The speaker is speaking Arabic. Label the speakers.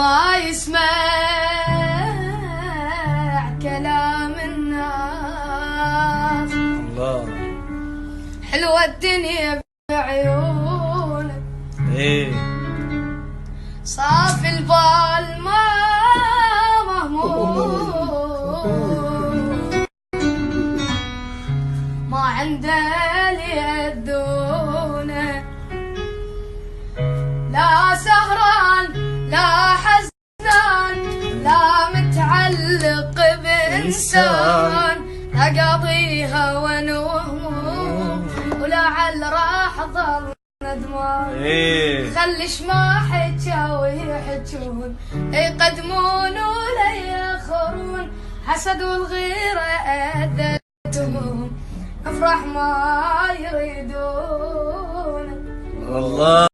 Speaker 1: ما يسمع كلام الناس.
Speaker 2: الله
Speaker 1: حلوة الدنيا بعيونك،
Speaker 2: ايه
Speaker 1: صافي البال ما مهموم، ما عنده ليدونه، لا سهران لا حزنان لا متعلق بإنسان، لا قاضيها وهموم ولعل راح ضل ندمان.
Speaker 2: ايه
Speaker 1: خلي ما حكوا ويحجون يقدمون ولا ياخرون، حسد والغيرة أذتهم افرح ما يريدون.
Speaker 2: والله